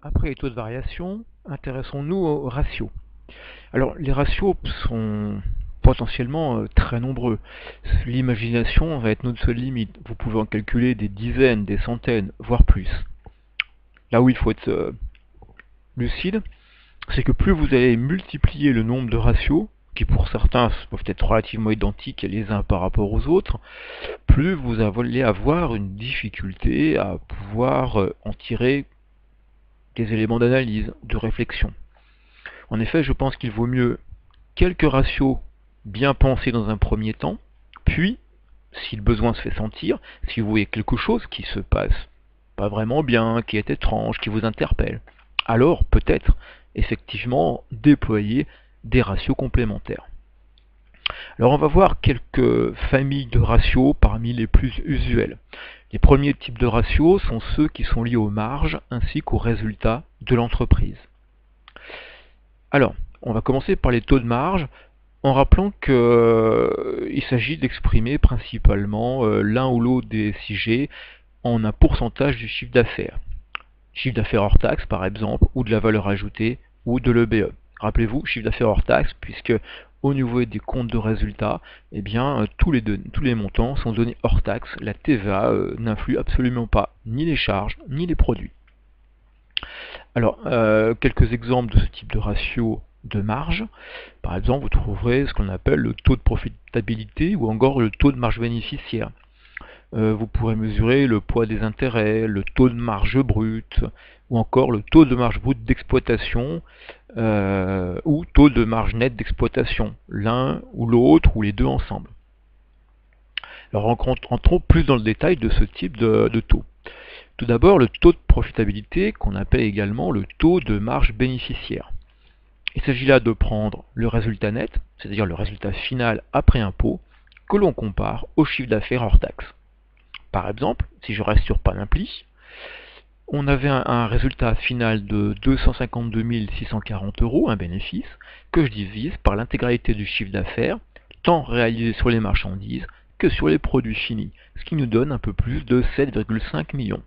Après les taux de variation, intéressons-nous aux ratios. Alors, les ratios sont potentiellement très nombreux. L'imagination va être notre seule limite. Vous pouvez en calculer des dizaines, des centaines, voire plus. Là où il faut être lucide, c'est que plus vous allez multiplier le nombre de ratios, qui pour certains peuvent être relativement identiques les uns par rapport aux autres, plus vous allez avoir une difficulté à pouvoir en tirer des éléments d'analyse, de réflexion. En effet, je pense qu'il vaut mieux quelques ratios bien pensés dans un premier temps, puis, si le besoin se fait sentir, si vous voyez quelque chose qui se passe pas vraiment bien, qui est étrange, qui vous interpelle, alors peut-être effectivement déployer des ratios complémentaires. Alors on va voir quelques familles de ratios parmi les plus usuels. Les premiers types de ratios sont ceux qui sont liés aux marges ainsi qu'aux résultats de l'entreprise. Alors, on va commencer par les taux de marge en rappelant qu'il s'agit d'exprimer principalement l'un ou l'autre des SIG en un pourcentage du chiffre d'affaires. Chiffre d'affaires hors taxe par exemple, ou de la valeur ajoutée, ou de l'EBE. Rappelez-vous, chiffre d'affaires hors taxe, puisque au niveau des comptes de résultats, eh bien, tous les montants sont donnés hors taxe. La TVA n'influe absolument pas ni les charges, ni les produits. Alors, quelques exemples de ce type de ratio de marge. Par exemple, vous trouverez ce qu'on appelle le taux de profitabilité ou encore le taux de marge bénéficiaire. Vous pourrez mesurer le poids des intérêts, le taux de marge brute, ou encore le taux de marge brute d'exploitation, ou taux de marge nette d'exploitation, l'un ou l'autre, ou les deux ensemble. Alors entrons plus dans le détail de ce type de taux. Tout d'abord, le taux de profitabilité, qu'on appelle également le taux de marge bénéficiaire. Il s'agit là de prendre le résultat net, c'est-à-dire le résultat final après impôt, que l'on compare au chiffre d'affaires hors taxe. Par exemple, si je reste sur Panampli, on avait un résultat final de 252 640 €, un bénéfice, que je divise par l'intégralité du chiffre d'affaires, tant réalisé sur les marchandises que sur les produits finis, ce qui nous donne un peu plus de 7,5 millions.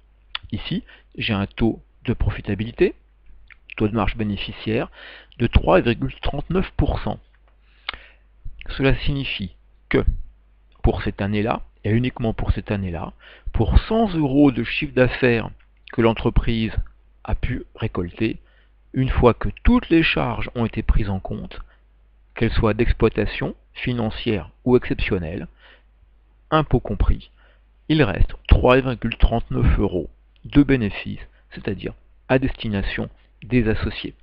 Ici, j'ai un taux de profitabilité, taux de marge bénéficiaire, de 3,39%. Cela signifie que, pour cette année-là, et uniquement pour cette année-là, pour 100 € de chiffre d'affaires que l'entreprise a pu récolter, une fois que toutes les charges ont été prises en compte, qu'elles soient d'exploitation, financière ou exceptionnelle, impôts compris, il reste 3,39 € de bénéfices, c'est-à-dire à destination des associés,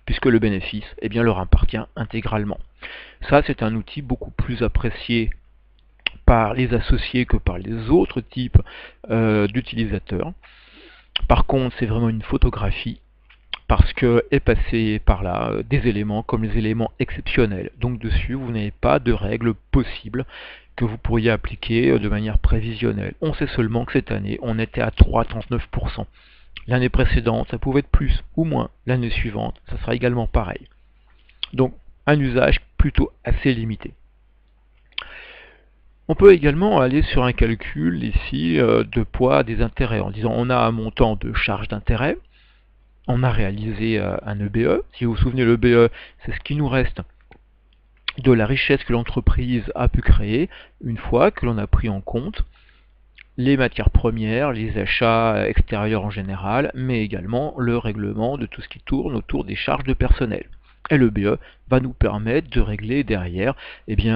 puisque le bénéfice leur appartient intégralement. Ça, c'est un outil beaucoup plus apprécié par les associés que par les autres types d'utilisateurs. Par contre, c'est vraiment une photographie parce que est passé par là des éléments comme les éléments exceptionnels. Donc dessus, vous n'avez pas de règles possibles que vous pourriez appliquer de manière prévisionnelle. On sait seulement que cette année, on était à 3,39%. L'année précédente, ça pouvait être plus ou moins. L'année suivante, ça sera également pareil. Donc, un usage plutôt assez limité. On peut également aller sur un calcul ici de poids des intérêts en disant on a un montant de charge d'intérêt, on a réalisé un EBE. Si vous vous souvenez, l'EBE, c'est ce qui nous reste de la richesse que l'entreprise a pu créer une fois que l'on a pris en compte les matières premières, les achats extérieurs en général, mais également le règlement de tout ce qui tourne autour des charges de personnel. Et le BE va nous permettre de régler derrière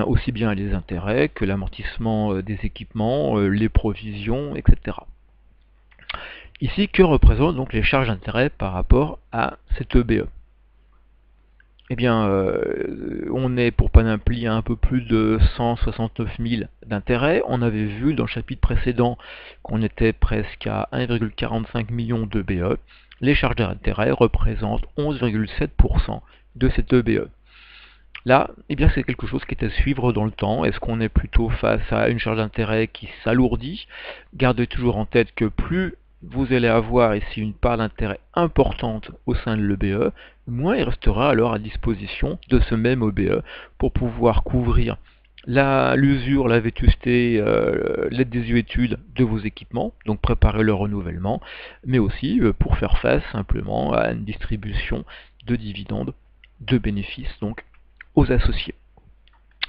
aussi bien les intérêts que l'amortissement des équipements, les provisions, etc. Ici, que représentent donc les charges d'intérêt par rapport à cet EBE? On est pour Panampli à un peu plus de 169 000 d'intérêts. On avait vu dans le chapitre précédent qu'on était presque à 1,45 million d'EBE. Les charges d'intérêt représentent 11,7% de cet EBE. Là, c'est quelque chose qui est à suivre dans le temps. Est-ce qu'on est plutôt face à une charge d'intérêt qui s'alourdit? Gardez toujours en tête que plus vous allez avoir ici une part d'intérêt importante au sein de l'EBE, moins il restera alors à disposition de ce même EBE pour pouvoir couvrir l'usure, la vétusté, la désuétude de vos équipements, donc préparer le renouvellement, mais aussi pour faire face simplement à une distribution de dividendes, de bénéfices donc aux associés.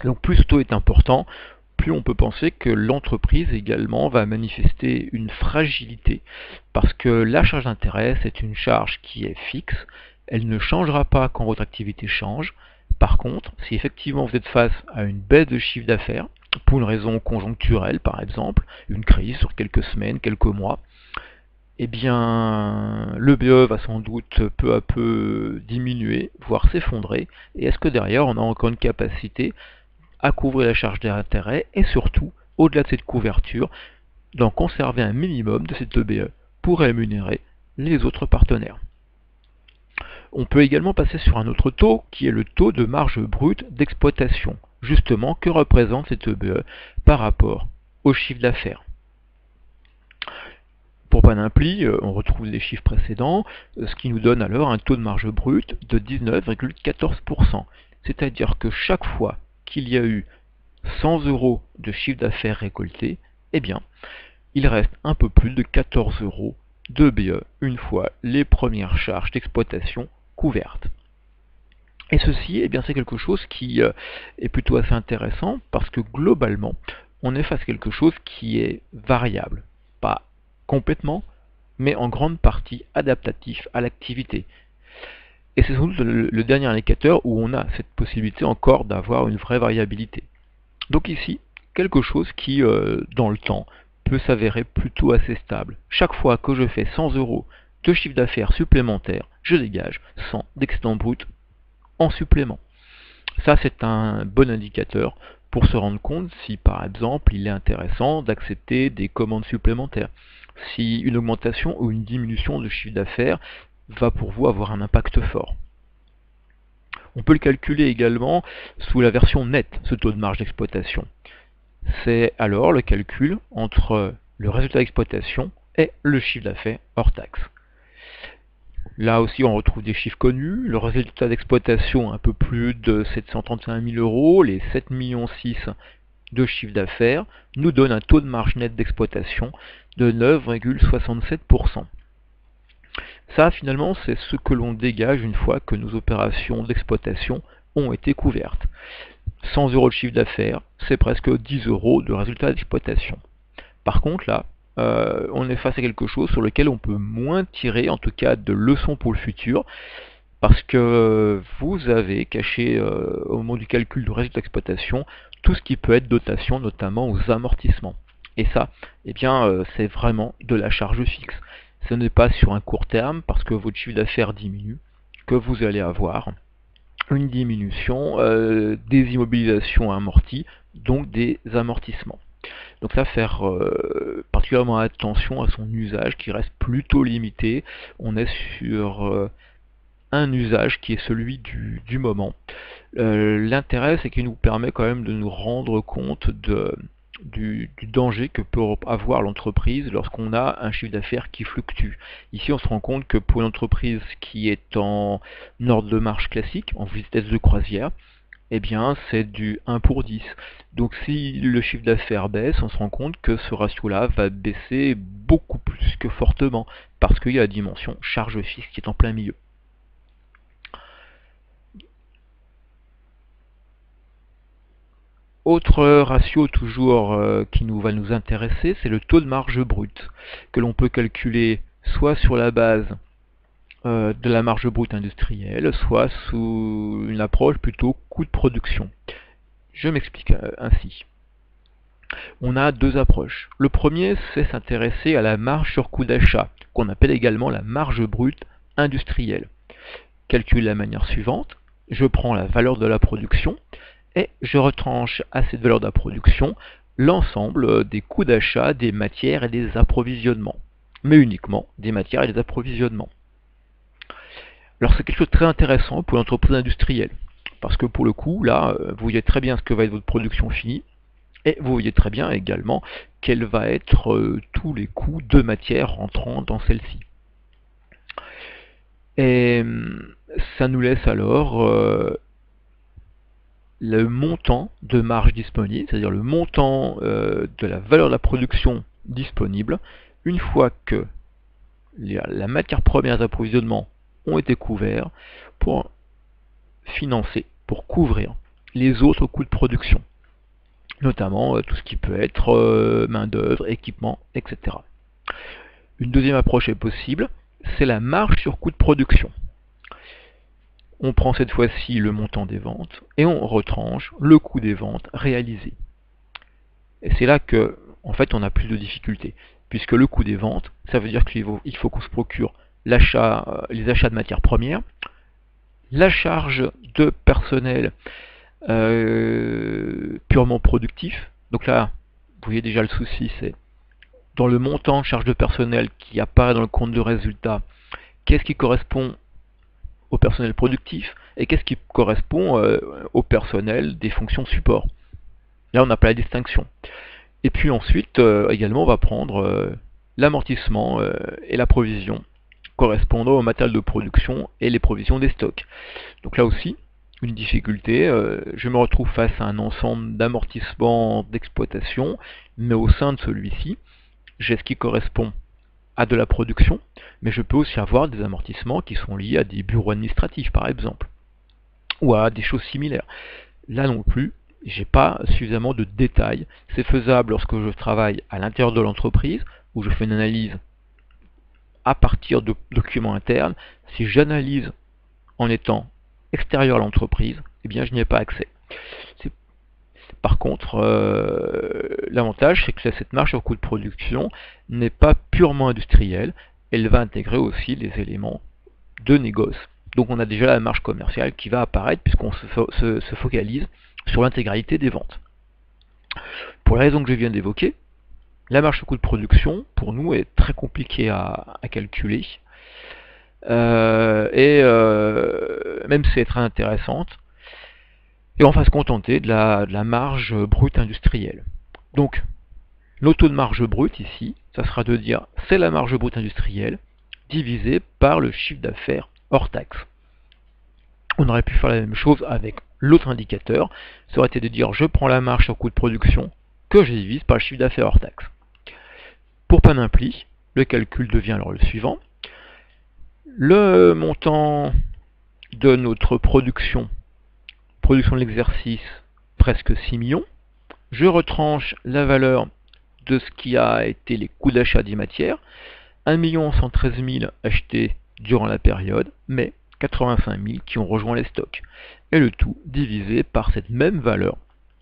Donc plus ce taux est important, plus on peut penser que l'entreprise également va manifester une fragilité, parce que la charge d'intérêt, c'est une charge qui est fixe, elle ne changera pas quand votre activité change. Par contre, si effectivement vous êtes face à une baisse de chiffre d'affaires, pour une raison conjoncturelle par exemple, une crise sur quelques semaines, quelques mois, eh bien le BE va sans doute peu à peu diminuer, voire s'effondrer, et est-ce que derrière on a encore une capacité à couvrir la charge d'intérêt et surtout, au-delà de cette couverture, d'en conserver un minimum de cette EBE pour rémunérer les autres partenaires. On peut également passer sur un autre taux qui est le taux de marge brute d'exploitation. Justement, que représente cette EBE par rapport au chiffre d'affaires? Pour Panampli, on retrouve les chiffres précédents, ce qui nous donne alors un taux de marge brute de 19,14%. C'est-à-dire que chaque fois qu'il y a eu 100 € de chiffre d'affaires récolté, eh bien, il reste un peu plus de 14 € de BE une fois les premières charges d'exploitation couvertes. Et ceci, eh bien, c'est quelque chose qui est plutôt assez intéressant parce que globalement, on est face à quelque chose qui est variable. Pas complètement, mais en grande partie adaptatif à l'activité. Et c'est sans doute le dernier indicateur où on a cette possibilité encore d'avoir une vraie variabilité. Donc ici, quelque chose qui, dans le temps, peut s'avérer plutôt assez stable. Chaque fois que je fais 100 € de chiffre d'affaires supplémentaire, je dégage 100 d'excédent brut en supplément. Ça, c'est un bon indicateur pour se rendre compte si, par exemple, il est intéressant d'accepter des commandes supplémentaires. Si une augmentation ou une diminution de chiffre d'affaires va pour vous avoir un impact fort. On peut le calculer également sous la version nette, ce taux de marge d'exploitation. C'est alors le calcul entre le résultat d'exploitation et le chiffre d'affaires hors taxe. Là aussi on retrouve des chiffres connus, le résultat d'exploitation un peu plus de 731 000 €, les 7,6 millions de chiffre d'affaires nous donne un taux de marge nette d'exploitation de 9,67%. Ça finalement c'est ce que l'on dégage une fois que nos opérations d'exploitation ont été couvertes. 100 € de chiffre d'affaires, c'est presque 10 € de résultat d'exploitation. Par contre là, on est face à quelque chose sur lequel on peut moins tirer, en tout cas de leçons pour le futur, parce que vous avez caché au moment du calcul du résultat d'exploitation tout ce qui peut être dotation, notamment aux amortissements. Et ça, eh bien, c'est vraiment de la charge fixe. Ce n'est pas sur un court terme, parce que votre chiffre d'affaires diminue, que vous allez avoir une diminution des immobilisations amorties, donc des amortissements. Donc ça, faire particulièrement attention à son usage qui reste plutôt limité. On est sur un usage qui est celui du moment. L'intérêt, c'est qu'il nous permet quand même de nous rendre compte du danger que peut avoir l'entreprise lorsqu'on a un chiffre d'affaires qui fluctue. Ici, on se rend compte que pour une entreprise qui est en ordre de marche classique, en vitesse de croisière, eh bien, c'est du 1 pour 10. Donc si le chiffre d'affaires baisse, on se rend compte que ce ratio-là va baisser beaucoup plus que fortement, parce qu'il y a la dimension charge fixe qui est en plein milieu. Autre ratio toujours qui va nous intéresser, c'est le taux de marge brute, que l'on peut calculer soit sur la base de la marge brute industrielle, soit sous une approche plutôt coût de production. Je m'explique ainsi. On a deux approches. Le premier, c'est s'intéresser à la marge sur coût d'achat, qu'on appelle également la marge brute industrielle. Calcule de la manière suivante, je prends la valeur de la production, et je retranche à cette valeur de la production l'ensemble des coûts d'achat des matières et des approvisionnements, mais uniquement des matières et des approvisionnements. Alors c'est quelque chose de très intéressant pour l'entreprise industrielle, parce que pour le coup, là, vous voyez très bien ce que va être votre production finie, et vous voyez très bien également quels vont être tous les coûts de matière rentrant dans celle-ci. Et ça nous laisse alors le montant de marge disponible, c'est-à-dire le montant de la valeur de la production disponible, une fois que la matière première d'approvisionnement ont été couverts pour financer, pour couvrir les autres coûts de production, notamment tout ce qui peut être main-d'œuvre, équipement, etc. Une deuxième approche est possible, c'est la marge sur coût de production. On prend cette fois-ci le montant des ventes et on retranche le coût des ventes réalisées. Et c'est là que, en fait, on n'a plus de difficultés, puisque le coût des ventes, ça veut dire qu'il faut qu'on se procure les achats de matières premières, la charge de personnel purement productif. Donc là, vous voyez déjà le souci, c'est dans le montant de charge de personnel qui apparaît dans le compte de résultat, qu'est-ce qui correspond au personnel productif et qu'est-ce qui correspond au personnel des fonctions support. Là, on n'a pas la distinction. Et puis ensuite, également, on va prendre l'amortissement et la provision correspondant au matériel de production et les provisions des stocks. Donc là aussi, une difficulté, je me retrouve face à un ensemble d'amortissements d'exploitation, mais au sein de celui-ci, j'ai ce qui correspond à de la production, mais je peux aussi avoir des amortissements qui sont liés à des bureaux administratifs, par exemple, ou à des choses similaires. Là non plus, j'ai pas suffisamment de détails. C'est faisable lorsque je travaille à l'intérieur de l'entreprise, où je fais une analyse à partir de documents internes. Si j'analyse en étant extérieur à l'entreprise, eh bien je n'y ai pas accès. Par contre, l'avantage, c'est que cette marge sur coût de production n'est pas purement industrielle, elle va intégrer aussi les éléments de négoce. Donc on a déjà la marge commerciale qui va apparaître puisqu'on se focalise sur l'intégralité des ventes. Pour les raisons que je viens d'évoquer, la marge sur coût de production, pour nous, est très compliquée à calculer. Même si c'est très intéressante, et on va se contenter de la marge brute industrielle. Donc, le taux de marge brute ici, ça sera de dire c'est la marge brute industrielle divisée par le chiffre d'affaires hors taxe. On aurait pu faire la même chose avec l'autre indicateur, ça aurait été de dire je prends la marge sur coût de production que je divise par le chiffre d'affaires hors taxe. Pour Panampli, le calcul devient alors le suivant. Le montant de notre production de l'exercice, presque 6 millions. Je retranche la valeur de ce qui a été les coûts d'achat des matières, 1 113 000 achetés durant la période, mais 85 000 qui ont rejoint les stocks. Et le tout divisé par cette même valeur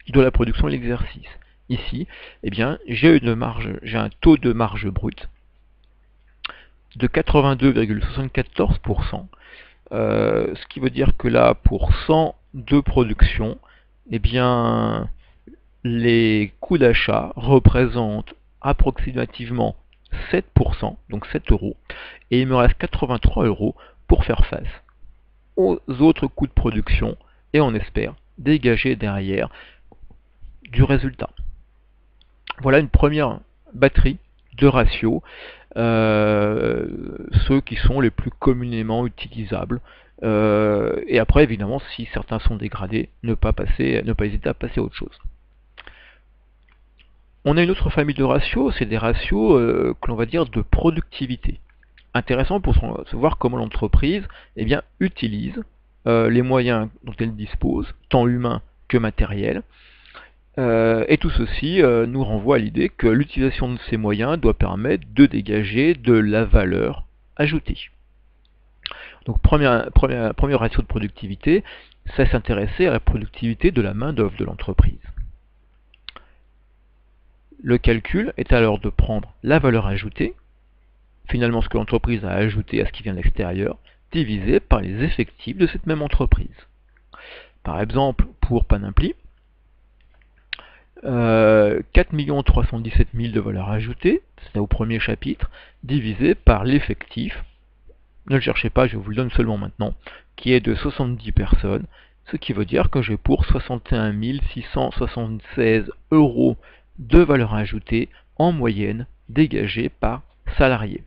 de la production de l'exercice. Ici, eh bien, j'ai un taux de marge brute de 82,74%, ce qui veut dire que là, pour 100 de production, eh bien, les coûts d'achat représentent approximativement 7%, donc 7 euros, et il me reste 83 euros pour faire face aux autres coûts de production, et on espère dégager derrière du résultat. Voilà une première batterie de ratios, ceux qui sont les plus communément utilisables. Et après, évidemment, si certains sont dégradés, ne pas hésiter à passer à autre chose. On a une autre famille de ratios, c'est des ratios que l'on va dire de productivité. Intéressant pour se voir comment l'entreprise utilise les moyens dont elle dispose, tant humains que matériels. Et tout ceci nous renvoie à l'idée que l'utilisation de ces moyens doit permettre de dégager de la valeur ajoutée. Donc premier ratio de productivité, c'est s'intéresser à la productivité de la main-d'œuvre de l'entreprise. Le calcul est alors de prendre la valeur ajoutée, finalement ce que l'entreprise a ajouté à ce qui vient de l'extérieur, divisé par les effectifs de cette même entreprise. Par exemple, pour Panampli, 4 317 000 de valeur ajoutée, c'est au premier chapitre, divisé par l'effectif, ne le cherchez pas, je vous le donne seulement maintenant, qui est de 70 personnes, ce qui veut dire que j'ai pour 61 676 euros de valeur ajoutée en moyenne dégagée par salarié.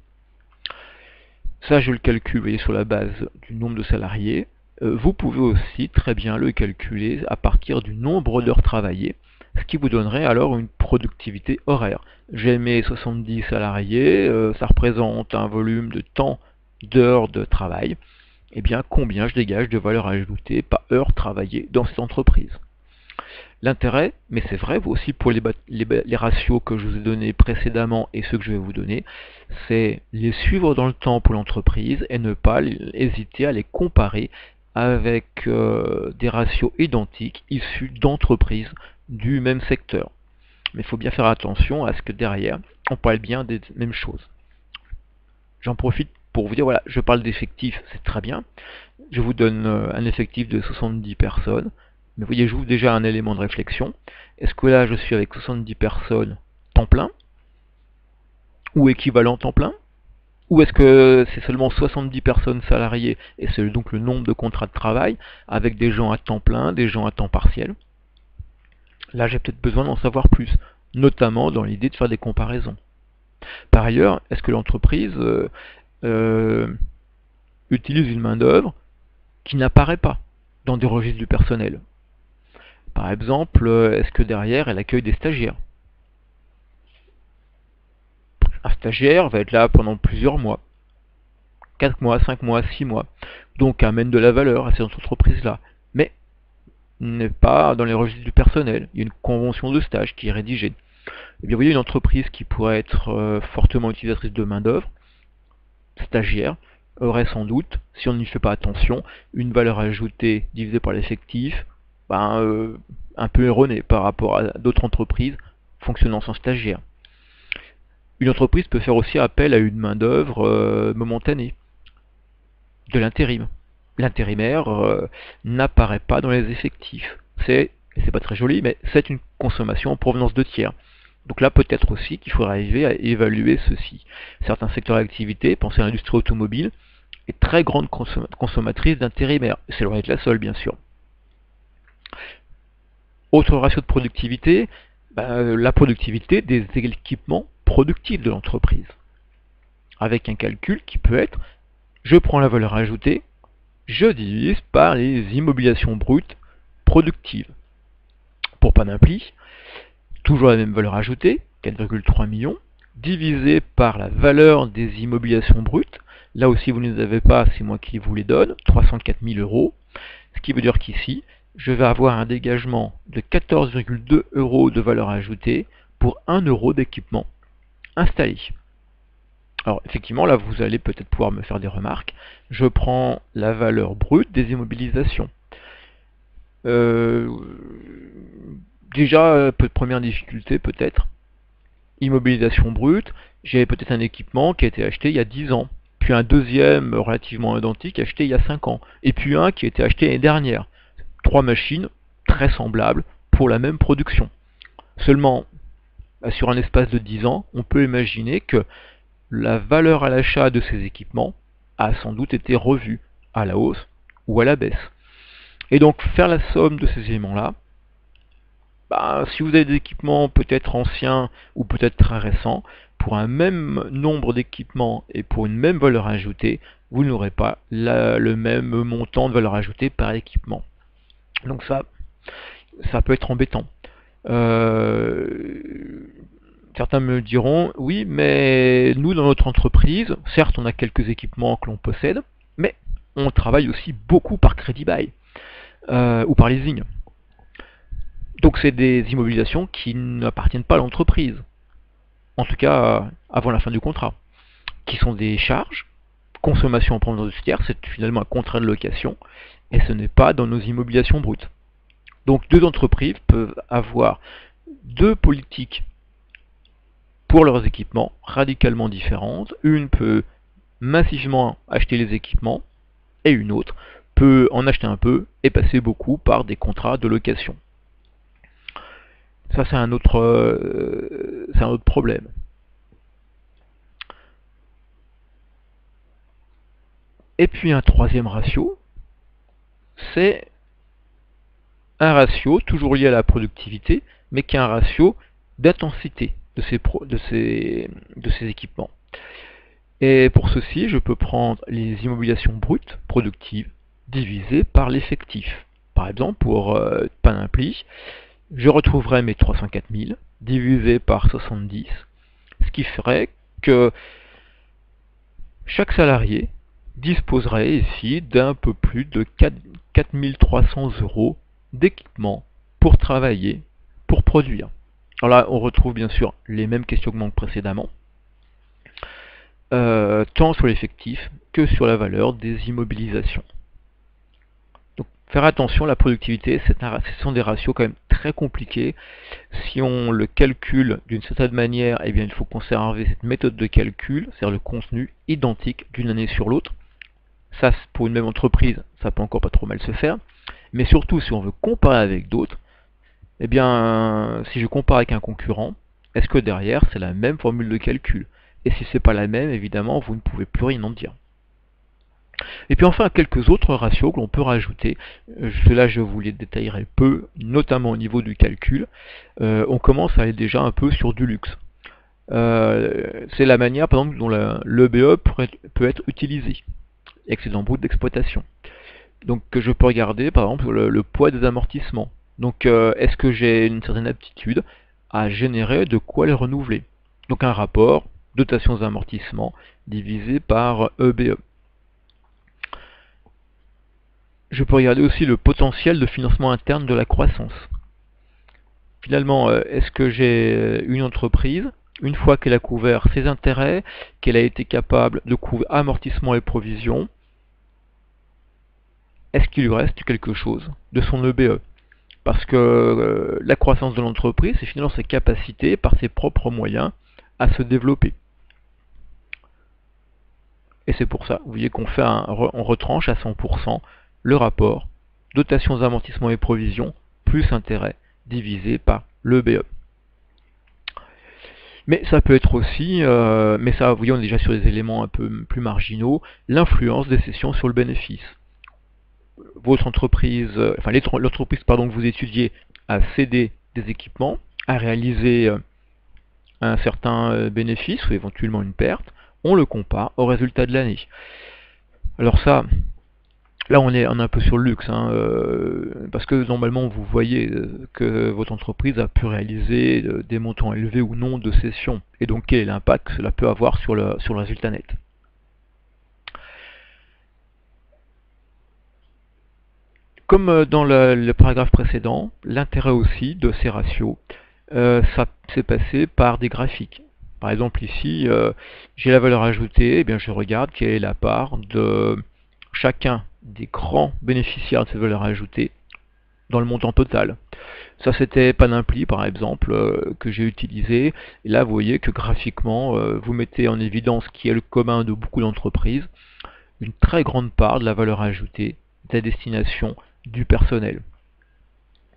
Ça, je le calcule, vous voyez, sur la base du nombre de salariés. vous pouvez aussi très bien le calculer à partir du nombre d'heures travaillées, ce qui vous donnerait alors une productivité horaire. J'ai mes 70 salariés, ça représente un volume de temps d'heures de travail. Et bien combien je dégage de valeur ajoutée par heure travaillée dans cette entreprise. L'intérêt, mais c'est vrai aussi pour les ratios que je vous ai donnés précédemment et ceux que je vais vous donner, c'est les suivre dans le temps pour l'entreprise et ne pas hésiter à les comparer avec des ratios identiques issus d'entreprises du même secteur. Mais il faut bien faire attention à ce que derrière, on parle bien des mêmes choses. J'en profite pour vous dire, voilà, je parle d'effectifs, c'est très bien. Je vous donne un effectif de 70 personnes. Mais vous voyez, je vous déjà un élément de réflexion. Est-ce que là, je suis avec 70 personnes temps plein ou équivalent temps plein? Ou est-ce que c'est seulement 70 personnes salariées et c'est donc le nombre de contrats de travail avec des gens à temps plein, des gens à temps partiel? Là, j'ai peut-être besoin d'en savoir plus, notamment dans l'idée de faire des comparaisons. Par ailleurs, est-ce que l'entreprise utilise une main-d'œuvre qui n'apparaît pas dans des registres du personnel? Par exemple, est-ce que derrière, elle accueille des stagiaires? Un stagiaire va être là pendant plusieurs mois, 4 mois, 5 mois, 6 mois, donc amène de la valeur à cette entreprise-là, mais n'est pas dans les registres du personnel. Il y a une convention de stage qui est rédigée. Et bien, vous voyez, une entreprise qui pourrait être fortement utilisatrice de main-d'œuvre, stagiaire, aurait sans doute, si on n'y fait pas attention, une valeur ajoutée divisée par l'effectif, un peu erronée par rapport à d'autres entreprises fonctionnant sans stagiaire. Une entreprise peut faire aussi appel à une main-d'œuvre momentanée, de l'intérim. L'intérimaire n'apparaît pas dans les effectifs. C'est pas très joli, mais c'est une consommation en provenance de tiers. Donc là, peut-être aussi qu'il faudra arriver à évaluer ceci. Certains secteurs d'activité, pensez à l'industrie automobile, est très grande consommatrice d'intérimaires. C'est loin d'être la seule, bien sûr. Autre ratio de productivité, la productivité des équipements productifs de l'entreprise. Avec un calcul qui peut être, je prends la valeur ajoutée, je divise par les immobilisations brutes productives. Pour Panampli, toujours la même valeur ajoutée, 4,3 millions, divisé par la valeur des immobilisations brutes. Là aussi, vous ne les avez pas, c'est moi qui vous les donne, 304 000 euros. Ce qui veut dire qu'ici, je vais avoir un dégagement de 14,2 euros de valeur ajoutée pour 1 euro d'équipement installé. Alors effectivement, là vous allez peut-être pouvoir me faire des remarques. Je prends la valeur brute des immobilisations. Déjà, première difficulté peut-être. Immobilisation brute, j'ai peut-être un équipement qui a été acheté il y a 10 ans. Puis un deuxième relativement identique acheté il y a 5 ans. Et puis un qui a été acheté l'année dernière. 3 machines très semblables pour la même production. Seulement, sur un espace de 10 ans, on peut imaginer que la valeur à l'achat de ces équipements a sans doute été revue à la hausse ou à la baisse. Et donc faire la somme de ces éléments-là, si vous avez des équipements peut-être anciens ou peut-être très récents, pour un même nombre d'équipements et pour une même valeur ajoutée, vous n'aurez pas le même montant de valeur ajoutée par équipement. Donc ça peut être embêtant. Certains me diront, oui, mais nous, dans notre entreprise, certes, on a quelques équipements que l'on possède, mais on travaille aussi beaucoup par crédit bail ou par leasing. Donc c'est des immobilisations qui n'appartiennent pas à l'entreprise, en tout cas avant la fin du contrat, qui sont des charges, consommation en provenance de tiers, c'est finalement un contrat de location, et ce n'est pas dans nos immobilisations brutes. Donc deux entreprises peuvent avoir deux politiques pour leurs équipements radicalement différentes. Une peut massivement acheter les équipements et une autre peut en acheter un peu et passer beaucoup par des contrats de location. Ça c'est un autre problème. Et puis un troisième ratio, c'est un ratio toujours lié à la productivité, mais qui est un ratio d'intensité de ces équipements. Et pour ceci, je peux prendre les immobilisations brutes, productives, divisé par l'effectif. Par exemple, pour Panampli, je retrouverai mes 304 000 divisé par 70, ce qui ferait que chaque salarié disposerait ici d'un peu plus de 4 300 € d'équipement pour travailler, pour produire. Alors là, on retrouve bien sûr les mêmes questionnements que précédemment, tant sur l'effectif que sur la valeur des immobilisations. Donc faire attention, la productivité, ce sont des ratios quand même très compliqués. Si on le calcule d'une certaine manière, eh bien, il faut conserver cette méthode de calcul, c'est-à-dire le contenu identique d'une année sur l'autre. Ça, pour une même entreprise, ça peut encore pas trop mal se faire. Mais surtout, si on veut comparer avec d'autres, eh bien, si je compare avec un concurrent, est-ce que derrière, c'est la même formule de calcul? Et si c'est pas la même, évidemment, vous ne pouvez plus rien en dire. Et puis enfin, quelques autres ratios que l'on peut rajouter. Cela, je vous les détaillerai peu, notamment au niveau du calcul. On commence à aller déjà un peu sur du luxe. C'est la manière, par exemple, dont l'EBE peut être utilisé. Excédent brut d'exploitation. Donc je peux regarder par exemple le poids des amortissements. Donc est-ce que j'ai une certaine aptitude à générer de quoi les renouveler? Donc un rapport, dotation aux amortissements, divisé par EBE. Je peux regarder aussi le potentiel de financement interne de la croissance. Finalement, est-ce que j'ai une entreprise, une fois qu'elle a couvert ses intérêts, qu'elle a été capable de couvrir amortissement et provisions, est-ce qu'il lui reste quelque chose de son EBE? Parce que la croissance de l'entreprise, c'est finalement sa capacité, par ses propres moyens, à se développer. Et c'est pour ça, vous voyez qu'on fait on retranche à 100% le rapport dotation, amortissements et provisions plus intérêt divisé par l'EBE. Mais ça peut être aussi, mais ça, vous voyez, on est déjà sur des éléments un peu plus marginaux, l'influence des cessions sur le bénéfice. Votre entreprise, enfin l'entreprise pardon, que vous étudiez a cédé des équipements, a réalisé un certain bénéfice ou éventuellement une perte, on le compare au résultat de l'année. Alors ça, là on est un peu sur le luxe, hein, parce que normalement vous voyez que votre entreprise a pu réaliser des montants élevés ou non de cessions, et donc quel est l'impact que cela peut avoir sur le résultat net. Comme dans le paragraphe précédent, l'intérêt aussi de ces ratios, ça s'est passé par des graphiques. Par exemple ici, j'ai la valeur ajoutée, et bien je regarde quelle est la part de chacun des grands bénéficiaires de cette valeur ajoutée dans le montant total. Ça c'était Panampli par exemple, que j'ai utilisé, et là vous voyez que graphiquement, vous mettez en évidence qui est le commun de beaucoup d'entreprises, une très grande part de la valeur ajoutée est à destination du personnel.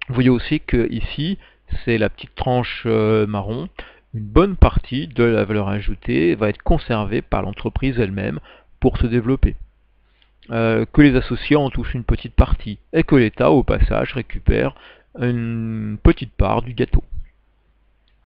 Vous voyez aussi que ici, c'est la petite tranche marron, une bonne partie de la valeur ajoutée va être conservée par l'entreprise elle-même pour se développer. Que les associés en touchent une petite partie, et que l'État, au passage, récupère une petite part du gâteau.